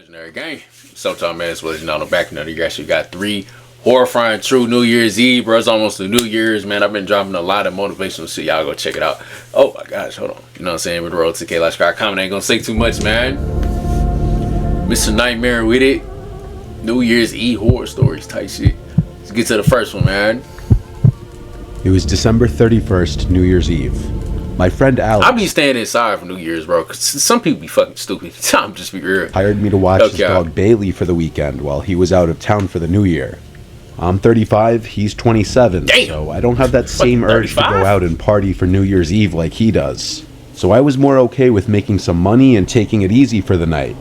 Legendary game. Sometime man, as well as you know, on the back end, you actually got 3 horrifying true New Year's Eve, bro. It's almost the New Year's, man. I've been dropping a lot of motivational shit. Y'all go check it out. Oh my gosh, hold on. You know what I'm saying? With the road to K, like, subscribe, comment. Ain't gonna say too much, man. Mr. Nightmare with it. New Year's Eve horror stories type shit. Let's get to the first one, man. It was December 31st, New Year's Eve. My friend Alex I be staying inside for New Year's, bro, because some people be fucking stupid. I'm just be real. hired me to watch his dog Bailey for the weekend while he was out of town for the New Year. I'm 35, he's 27, Damn. so I don't have that same urge to 35? go out and party for New Year's Eve like he does. So I was more okay with making some money and taking it easy for the night.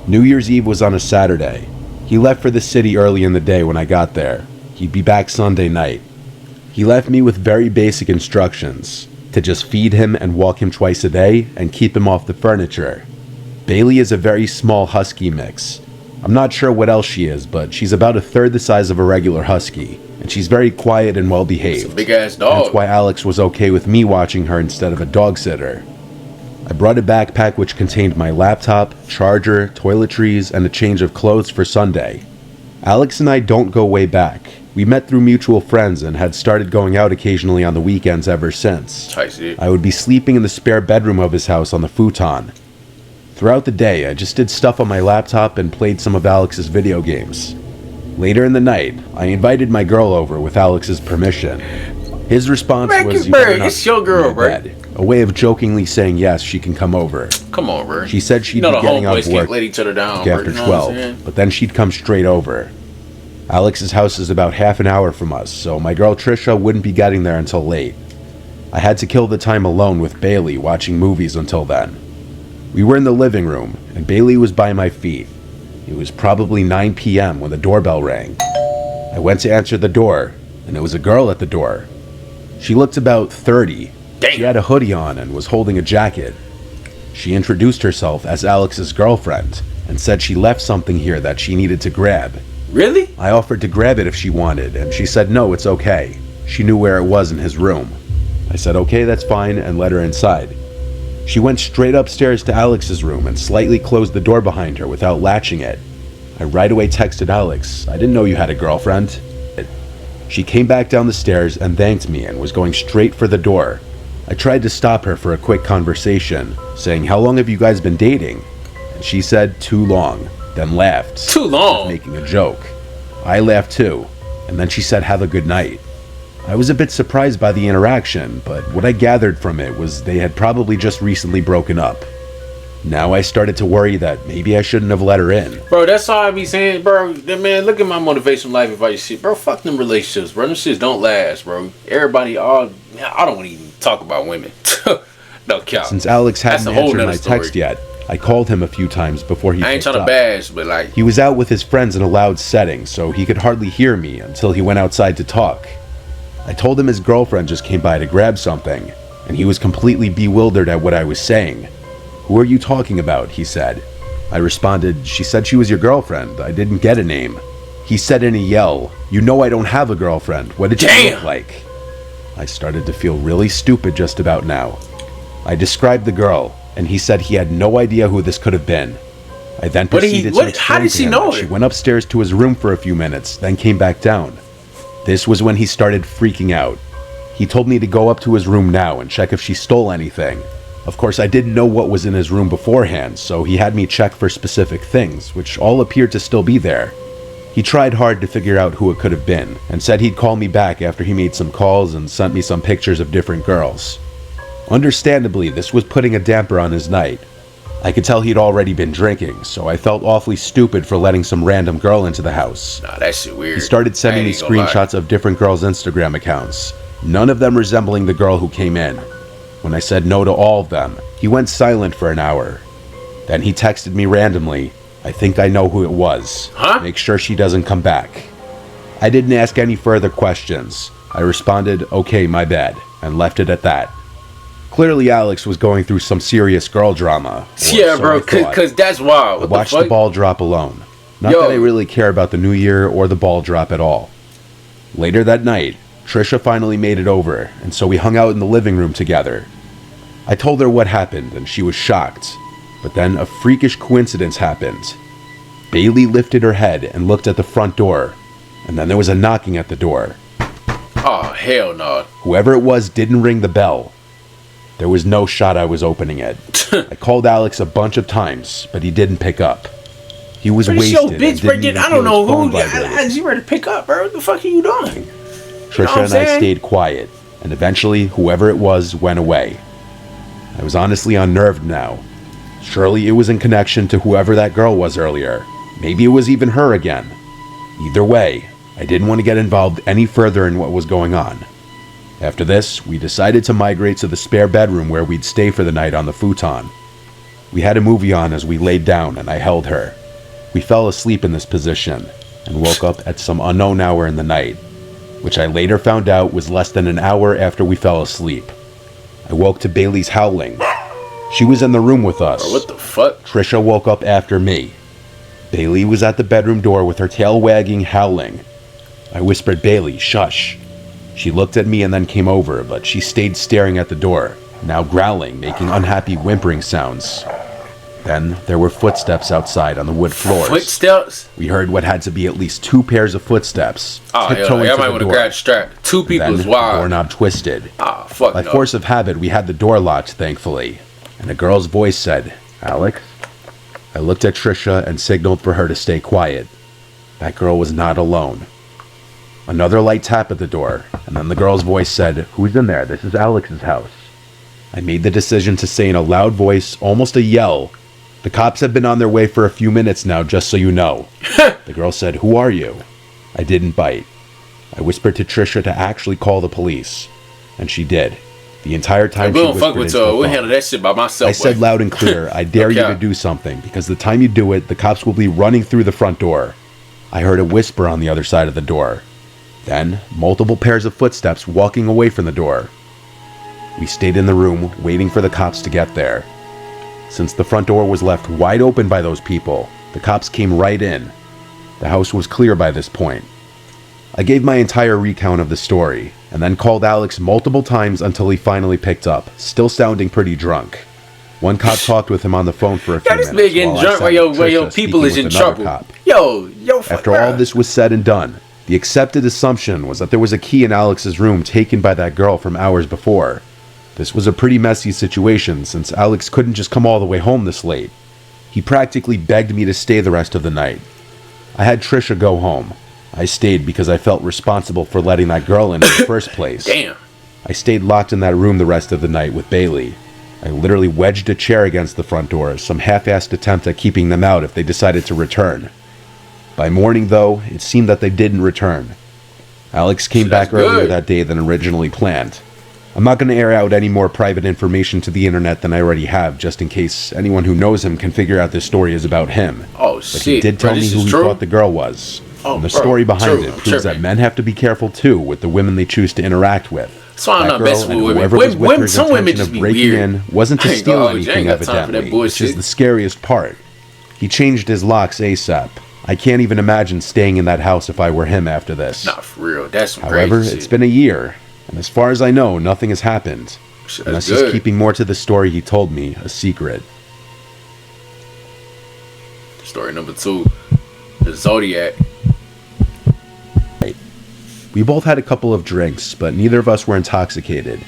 New Year's Eve was on a Saturday. He left for the city early in the day when I got there. He'd be back Sunday night. He left me with very basic instructions. To just feed him and walk him twice a day and keep him off the furniture. Bailey is a very small husky mix. I'm not sure what else she is, but she's about a third the size of a regular husky, and she's very quiet and well behaved. Big ass dog. That's why Alex was okay with me watching her instead of a dog sitter. I brought a backpack which contained my laptop, charger, toiletries, and a change of clothes for Sunday. Alex and I don't go way back. We met through mutual friends and had started going out occasionally on the weekends ever since. I would be sleeping in the spare bedroom of his house on the futon. Throughout the day, I just did stuff on my laptop and played some of Alex's video games. Later in the night, I invited my girl over with Alex's permission. His response was, "It's your girl, bro." A way of jokingly saying yes, she can come over. Come on, bro. She said she'd be getting off work let each other down, after 12, but then she'd come straight over. Alex's house is about half an hour from us, so my girl Trisha wouldn't be getting there until late. I had to kill the time alone with Bailey watching movies until then. We were in the living room, and Bailey was by my feet. It was probably 9 p.m. when the doorbell rang. I went to answer the door, and it was a girl at the door. She looked about 30. Damn. She had a hoodie on and was holding a jacket. She introduced herself as Alex's girlfriend, and said she left something here that she needed to grab. Really? I offered to grab it if she wanted, and she said no, it's okay. She knew where it was in his room. I said okay, that's fine, and let her inside. She went straight upstairs to Alex's room and slightly closed the door behind her without latching it. I right away texted Alex, I didn't know you had a girlfriend. She came back down the stairs and thanked me and was going straight for the door. I tried to stop her for a quick conversation, saying, how long have you guys been dating? And she said, too long. Then laughed. Too long? Making a joke. I laughed too, and then she said have a good night. I was a bit surprised by the interaction, but what I gathered from it was they had probably just recently broken up. Now I started to worry that maybe I shouldn't have let her in. Bro, that's all I be saying, bro. Man, look at my motivational life advice shit. Bro, fuck them relationships, bro. Them shits don't last, bro. Everybody, I don't want to even talk about women. No cap. Since Alex hadn't answered my story. text yet, I called him a few times before he I ain't picked trying to up. bash, but like... He was out with his friends in a loud setting, so he could hardly hear me until he went outside to talk. I told him his girlfriend just came by to grab something, and he was completely bewildered at what I was saying. Who are you talking about? He said. I responded, she said she was your girlfriend. I didn't get a name. He said in a yell, you know I don't have a girlfriend. What did she look like? I started to feel really stupid just about now. I described the girl, and he said he had no idea who this could have been. I then proceeded to explain how did she to him know that it? she went upstairs to his room for a few minutes, then came back down. This was when he started freaking out. He told me to go up to his room now and check if she stole anything. Of course, I didn't know what was in his room beforehand, so he had me check for specific things, which all appeared to still be there. He tried hard to figure out who it could have been, and said he'd call me back after he made some calls and sent me some pictures of different girls. Understandably, this was putting a damper on his night. I could tell he'd already been drinking, so I felt awfully stupid for letting some random girl into the house. Nah, that shit weird. He started sending me screenshots of different girls' Instagram accounts, none of them resembling the girl who came in. When I said no to all of them, he went silent for an hour. Then he texted me randomly, I think I know who it was. Make sure she doesn't come back. I didn't ask any further questions. I responded, okay, my bad, and left it at that. Clearly Alex was going through some serious girl drama. Yeah, bro, cause that's wild. I watched the ball drop alone. Not that I really care about the new year or the ball drop at all. Later that night, Trisha finally made it over, and so we hung out in the living room together. I told her what happened, and she was shocked. But then a freakish coincidence happened. Bailey lifted her head and looked at the front door, and then there was a knocking at the door. Oh, hell no. Whoever it was didn't ring the bell. There was no shot I was opening it. I called Alex a bunch of times, but he didn't pick up. He was wasted. Yo, bitch, and didn't even I don't know feel his phone who. vibrate. You ready to pick up, bro? What the fuck are you doing? Trisha and I stayed quiet, and eventually, whoever it was went away. I was honestly unnerved now. Surely it was in connection to whoever that girl was earlier. Maybe it was even her again. Either way, I didn't want to get involved any further in what was going on. After this, we decided to migrate to the spare bedroom where we'd stay for the night on the futon. We had a movie on as we laid down, and I held her. We fell asleep in this position, and woke up at some unknown hour in the night, which I later found out was less than an hour after we fell asleep. I woke to Bailey's howling. She was in the room with us. Bro, what the fuck? Trisha woke up after me. Bailey was at the bedroom door with her tail wagging, howling. I whispered, "Bailey, shush." She looked at me and then came over, but she stayed staring at the door, now growling, making unhappy whimpering sounds. Then there were footsteps outside on the wood floors. Footsteps? We heard what had to be at least 2 pairs of footsteps. Oh, tiptoeing yeah, I to might the want to door. grab strap. 2 people Then is the wild. doorknob twisted. Ah, fuck By no. force of habit, we had the door locked, thankfully, and a girl's voice said, "Alex?" I looked at Trisha and signaled for her to stay quiet. That girl was not alone. Another light tap at the door, and then the girl's voice said, "Who's in there? This is Alex's house." I made the decision to say in a loud voice, almost a yell, "The cops have been on their way for a few minutes now, just so you know." The girl said, "Who are you?" I didn't bite. I whispered to Trisha to actually call the police, and she did. The entire time we she don't fuck whispered with into the We'll phone. handle that shit by myself. I said loud and clear, "I dare you Okay. to do something, because the time you do it, the cops will be running through the front door." I heard a whisper on the other side of the door. Then, multiple pairs of footsteps walking away from the door. We stayed in the room, waiting for the cops to get there. Since the front door was left wide open by those people, the cops came right in. The house was clear by this point. I gave my entire recount of the story, and then called Alex multiple times until he finally picked up, still sounding pretty drunk. One cop talked with him on the phone for a few Yeah, this minutes. big getting while I drunk sat where with your Trisha people speaking is in with another trouble. cop. Yo, fuck, After all bruh. this was said and done, the accepted assumption was that there was a key in Alex's room taken by that girl from hours before. This was a pretty messy situation since Alex couldn't just come all the way home this late. He practically begged me to stay the rest of the night. I had Trisha go home. I stayed because I felt responsible for letting that girl in the first place. Damn. I stayed locked in that room the rest of the night with Bailey. I literally wedged a chair against the front door as some half-assed attempt at keeping them out if they decided to return. By morning, though, it seemed that they didn't return. Alex came back earlier good. that day than originally planned. I'm not going to air out any more private information to the internet than I already have, just in case anyone who knows him can figure out this story is about him. Oh, But shit. he did tell Bro, me this who is he true? thought the girl was. Oh, And the bro, story behind true. it I'm proves that tripping. men have to be careful too with the women they choose to interact with. That's why I'm That not girl messing and with women. whoever was with Women, her some women intention just of be breaking weird. in wasn't to I ain't steal gonna hold you. I anything, ain't got time for that evidently, which is bullshit. the scariest part. He changed his locks ASAP. I can't even imagine staying in that house if I were him after this. Nah, for real. That's some However, crazy it's shit. been a year, and as far as I know, nothing has happened. Shit, Unless that's he's good. keeping more to the story he told me a secret. Story number 2. The Zodiac. We both had a couple of drinks, but neither of us were intoxicated.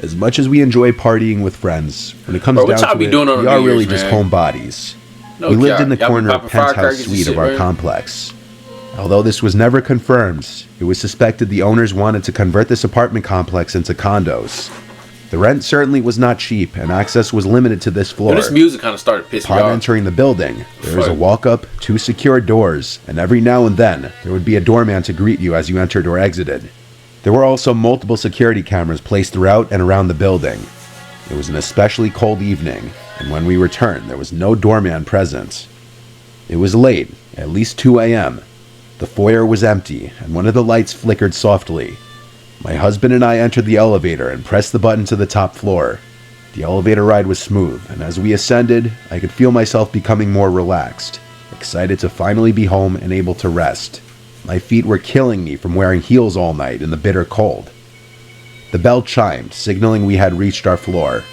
As much as we enjoy partying with friends, when it comes Bro, what down y'all to be it, doing on we the are New really Year's, just man? homebodies. No We lived cap. in the Y'all be corner popping penthouse firecrackers and suite shit, of our man? complex. Although this was never confirmed, it was suspected the owners wanted to convert this apartment complex into condos. The rent certainly was not cheap, and access was limited to this floor. Yo, this music kind of started pissing me Upon off. entering the building, there was a Fuck. walk-up, 2 secure doors, and every now and then, there would be a doorman to greet you as you entered or exited. There were also multiple security cameras placed throughout and around the building. It was an especially cold evening, and when we returned, there was no doorman present. It was late, at least 2 a.m. The foyer was empty, and one of the lights flickered softly. My husband and I entered the elevator and pressed the button to the top floor. The elevator ride was smooth, and as we ascended, I could feel myself becoming more relaxed, excited to finally be home and able to rest. My feet were killing me from wearing heels all night in the bitter cold. The bell chimed, signaling we had reached our floor.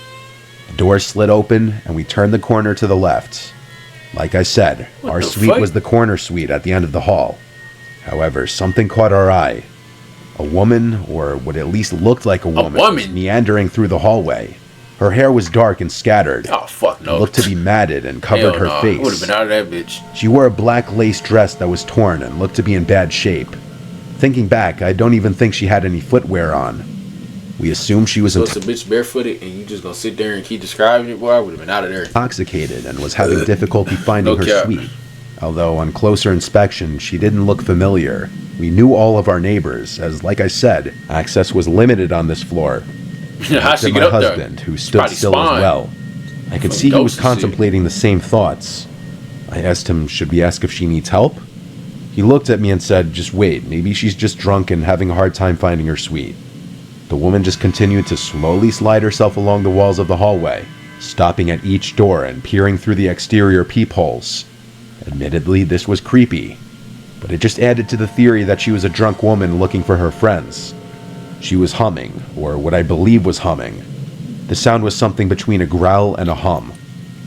The door slid open, and we turned the corner to the left. Like I said, What our the suite fuck? was the corner suite at the end of the hall. However, something caught our eye. A woman, or what at least looked like a woman, was meandering through the hallway. Her hair was dark and scattered. Oh, fuck no. Looked to be matted and covered her face. I would have been out of that bitch. She wore a black lace dress that was torn and looked to be in bad shape. Thinking back, I don't even think she had any footwear on. We assumed she was So it's a bitch barefooted and you just gonna sit there and keep describing it? Boy, I would have been out of there. Intoxicated and was having difficulty finding her cap. suite. Although on closer inspection, she didn't look familiar. We knew all of our neighbors, as like I said, access was limited on this floor. How'd she My get up there? husband, who stood probably still spawned. as well. I could From see he was ghosts and shit. contemplating the same thoughts. I asked him, should we ask if she needs help? He looked at me and said, just wait, maybe she's just drunk and having a hard time finding her suite. The woman just continued to slowly slide herself along the walls of the hallway, stopping at each door and peering through the exterior peepholes. Admittedly, this was creepy, but it just added to the theory that she was a drunk woman looking for her friends. She was humming, or what I believe was humming. The sound was something between a growl and a hum.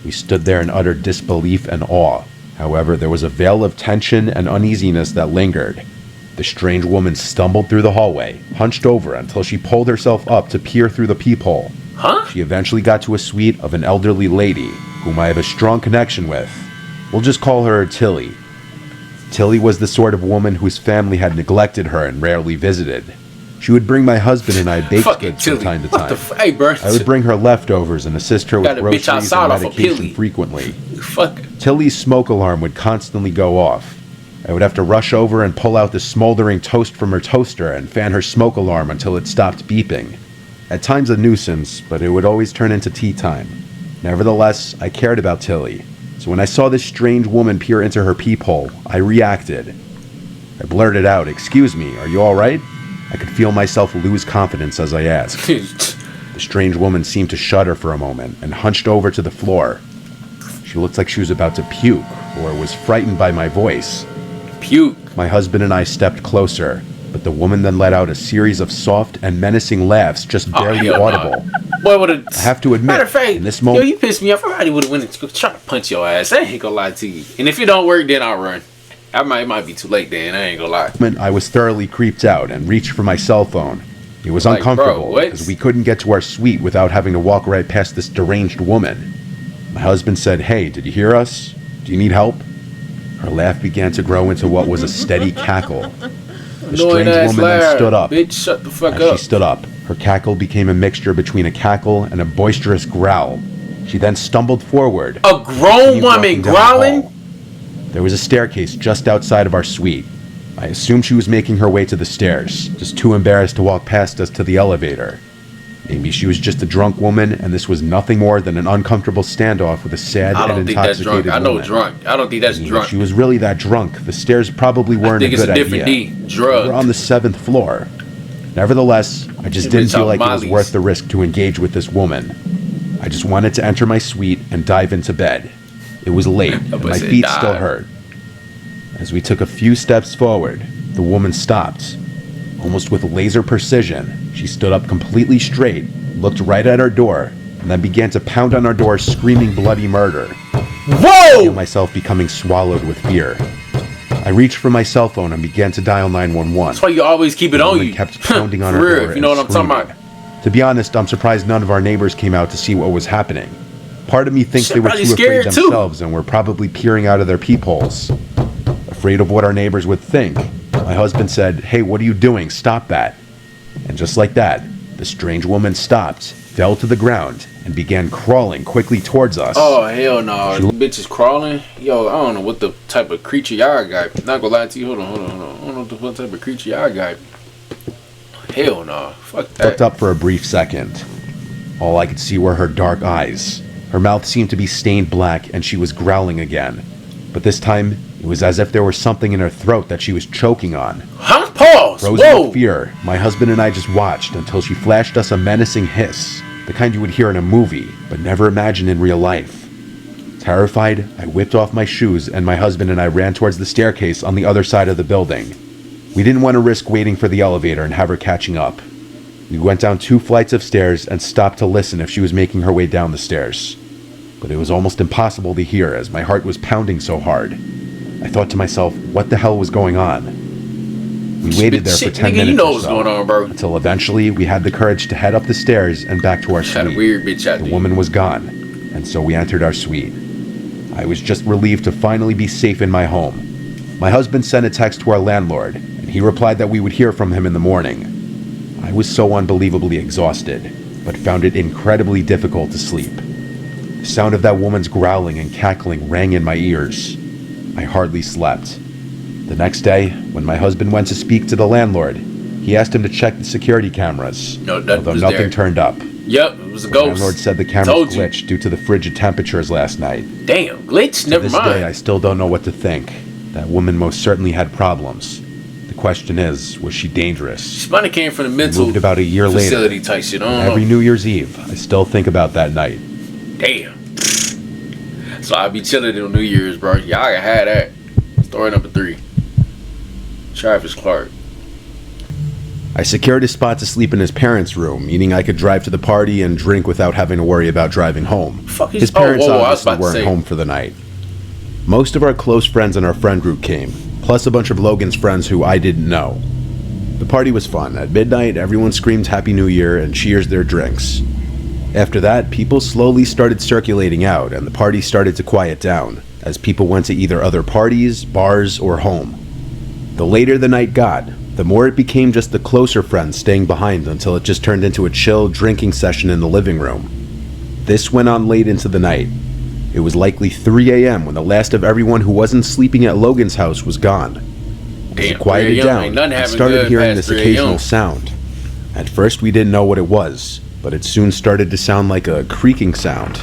We stood there in utter disbelief and awe. However, there was a veil of tension and uneasiness that lingered. The strange woman stumbled through the hallway, hunched over until she pulled herself up to peer through the peephole. Huh? She eventually got to a suite of an elderly lady, whom I have a strong connection with. We'll just call her Tilly. Tilly was the sort of woman whose family had neglected her and rarely visited. She would bring my husband and I baked Fucking goods from Tilly. time to What time. the hey, bro. I would bring her leftovers and assist her with Got a bitch groceries outside and off a medication Pilly. frequently. Fuck. Tilly's smoke alarm would constantly go off. I would have to rush over and pull out the smoldering toast from her toaster and fan her smoke alarm until it stopped beeping. At times a nuisance, but it would always turn into tea time. Nevertheless, I cared about Tilly, so when I saw this strange woman peer into her peephole, I reacted. I blurted out, "Excuse me, are you alright?" I could feel myself lose confidence as I asked. The strange woman seemed to shudder for a moment and hunched over to the floor. She looked like she was about to puke, or was frightened by my voice. Puke. My husband and I stepped closer, but the woman then let out a series of soft and menacing laughs, just barely hell no. audible. Boy, would I have to admit, matter of fact, in this moment, yo, you pissed me off. I probably would have went and tried to punch your ass. I ain't gonna lie to you. And if it don't work, then I'll run. It might be too late then. I ain't gonna lie. I was thoroughly creeped out and reached for my cell phone. It was Like, uncomfortable bro, what? because we couldn't get to our suite without having to walk right past this deranged woman. My husband said, "Hey, did you hear us? Do you need help?" Her laugh began to grow into what was a steady cackle. The strange woman then stood up. Bitch, shut the fuck As up. she stood up, her cackle became a mixture between a cackle and a boisterous growl. She then stumbled forward. A grown continued woman walking down the growling? hall. There was a staircase just outside of our suite. I assumed she was making her way to the stairs, just too embarrassed to walk past us to the elevator. Maybe she was just a drunk woman, and this was nothing more than an uncomfortable standoff with a sad I and don't think that's intoxicated drunk. I know woman. drunk. I don't think that's If drunk. she was really that drunk, the stairs probably I weren't think a it's good a different idea. D. Drug. We're on the 7th floor. Nevertheless, I just This didn't bitch feel off like it was Molly's. worth the risk to engage with this woman. I just wanted to enter my suite and dive into bed. It was late, and my said feet still dive. hurt. As we took a few steps forward, the woman stopped. Almost with laser precision, she stood up completely straight, looked right at our door, and then began to pound on our door, screaming bloody murder. I feel Whoa! myself becoming swallowed with fear. I reached for my cell phone and began to dial 911. That's why you always keep it The on woman you. kept pounding on For her real, door if you know and what I'm talking screaming. about. To be honest, I'm surprised none of our neighbors came out to see what was happening. Part of me thinks Shit, they were probably too afraid scared too. themselves and were probably peering out of their peepholes. Afraid of what our neighbors would think, my husband said, "Hey, what are you doing? Stop that." And just like that, the strange woman stopped, fell to the ground, and began crawling quickly towards us. Oh, hell no. Bitch is crawling. Yo, I don't know what the type of creature y'all got. Not gonna lie to you. Hold on. I don't know what type of creature y'all got. Hell no. Fuck that. Looked up for a brief second. All I could see were her dark eyes. Her mouth seemed to be stained black, and she was growling again. But this time, it was as if there was something in her throat that she was choking on. Huh? Pause. Frozen Whoa. with fear, my husband and I just watched until she flashed us a menacing hiss, the kind you would hear in a movie, but never imagine in real life. Terrified, I whipped off my shoes, and my husband and I ran towards the staircase on the other side of the building. We didn't want to risk waiting for the elevator and have her catching up. We went down 2 flights of stairs and stopped to listen if she was making her way down the stairs. but it was almost impossible to hear as my heart was pounding so hard. I thought to myself, what the hell was going on? We waited there for 10 minutes you know or what's so, going on, bro. until eventually we had the courage to head up the stairs and back to our Had a suite. weird bitch out The there. woman was gone, and so we entered our suite. I was just relieved to finally be safe in my home. My husband sent a text to our landlord, and he replied that we would hear from him in the morning. I was so unbelievably exhausted, but found it incredibly difficult to sleep. The sound of that woman's growling and cackling rang in my ears. I hardly slept. The next day, when my husband went to speak to the landlord, he asked him to check the security cameras, No, that although was nothing there. turned up. Yep, it was a The ghost. landlord said the Told cameras you. glitched due to the frigid temperatures last night. Damn, glitch. To Never this mind. day, I still don't know what to think. That woman most certainly had problems. The question is, was she dangerous? She might have came from the We mental moved about a year facility later. type shit. I don't Every know. New Year's Eve, I still think about that night. Damn. So I be chilling on New Year's, bro. Y'all can have that. Story number 3. Travis Clark. I secured a spot to sleep in his parents' room, meaning I could drive to the party and drink without having to worry about driving home. Fuck His is- parents I was obviously about to weren't say. home for the night. Most of our close friends in our friend group came, plus a bunch of Logan's friends who I didn't know. The party was fun. At midnight, everyone screamed Happy New Year and cheers their drinks. After that, people slowly started circulating out, and the party started to quiet down, as people went to either other parties, bars, or home. The later the night got, the more it became just the closer friends staying behind until it just turned into a chill drinking session in the living room. This went on late into the night. It was likely 3 a.m. when the last of everyone who wasn't sleeping at Logan's house was gone. As Damn, it quieted 3 a.m. down, ain't nothing we happening started good hearing past this 3 occasional a.m. sound. At first we didn't know what it was, but it soon started to sound like a creaking sound.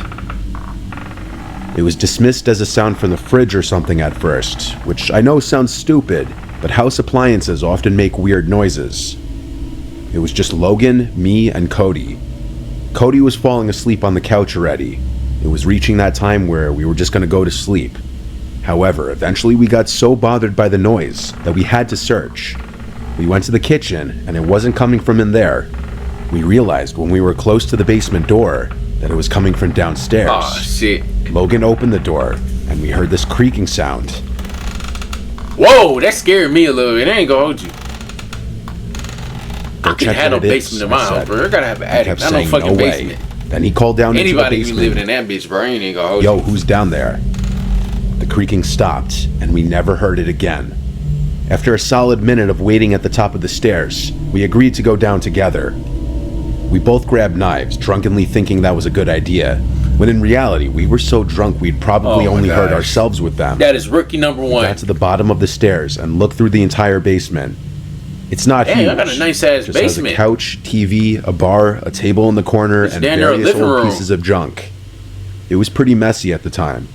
It was dismissed as a sound from the fridge or something at first, which I know sounds stupid, but house appliances often make weird noises. It was just Logan, me, and Cody. Cody was falling asleep on the couch already. It was reaching that time where we were just going to go to sleep. However, eventually we got so bothered by the noise that we had to search. We went to the kitchen, and it wasn't coming from in there. We realized when we were close to the basement door that it was coming from downstairs. Oh, shit. Logan opened the door, and we heard this creaking sound. Whoa, that scared me a little bit. I ain't gonna hold you. Go I can check have no what it is, basement in I my house, said. bro. I gotta have an He attic. kept Not no saying, fucking no way. basement. Then he called down into the Anybody can be basement. living in that bitch, bro. I ain't gonna hold Yo, you. who's down there? The creaking stopped, and we never heard it again. After a solid minute of waiting at the top of the stairs, we agreed to go down together. We both grabbed knives, drunkenly thinking that was a good idea, when in reality, we were so drunk we'd probably Oh my only hurt gosh. ourselves with them. That is rookie number We 1. got to the bottom of the stairs and looked through the entire basement. It's not Damn, huge. I got a nice-ass Just has a basement. couch, TV, a bar, a table in the corner, It's and down there a various living old room. pieces of junk. It was pretty messy at the time.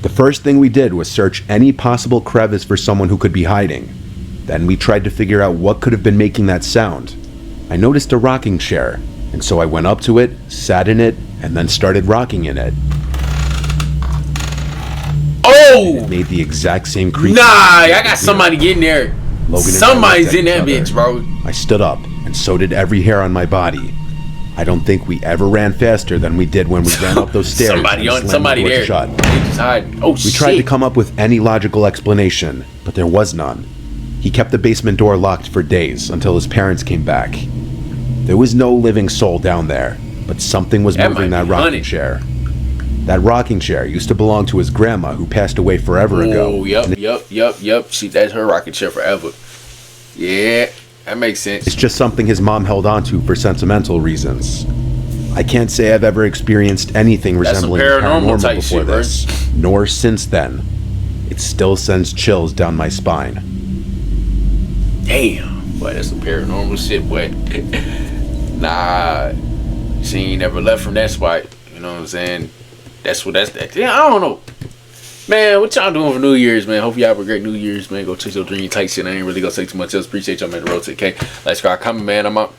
The first thing we did was search any possible crevice for someone who could be hiding. Then we tried to figure out what could have been making that sound. I noticed a rocking chair, and so I went up to it, sat in it, and then started rocking in it. Oh! It made the exact same creaking. Nah, I got somebody getting there. Logan and I Somebody's looked at in that each bitch, other. bro. I stood up, and so did every hair on my body. I don't think we ever ran faster than we did when we ran up those stairs. Somebody and on, slammed somebody the door there. shut. They just hiding. Oh, We shit. tried to come up with any logical explanation, but there was none. He kept the basement door locked for days until his parents came back. There was no living soul down there, but something was That moving might that be rocking haunted. chair. That rocking chair used to belong to his grandma, who passed away forever ago. Oh, yep. She, that's her rocket chair forever. Yeah, that makes sense. It's just something his mom held onto for sentimental reasons. I can't say I've ever experienced anything That's some resembling paranormal paranormal type before shit, bro. this, nor since then. It still sends chills down my spine. Damn, boy, that's some paranormal shit, boy. Nah, she ain't never left from that spot. You know what I'm saying? That's that. Yeah, I don't know. Man, what y'all doing for New Year's, man? Hope y'all have a great New Year's, man. Go chase your dream type shit. I ain't really gonna say too much else. Appreciate y'all, man. The road to the K. Let's go. Comment, man. I'm out.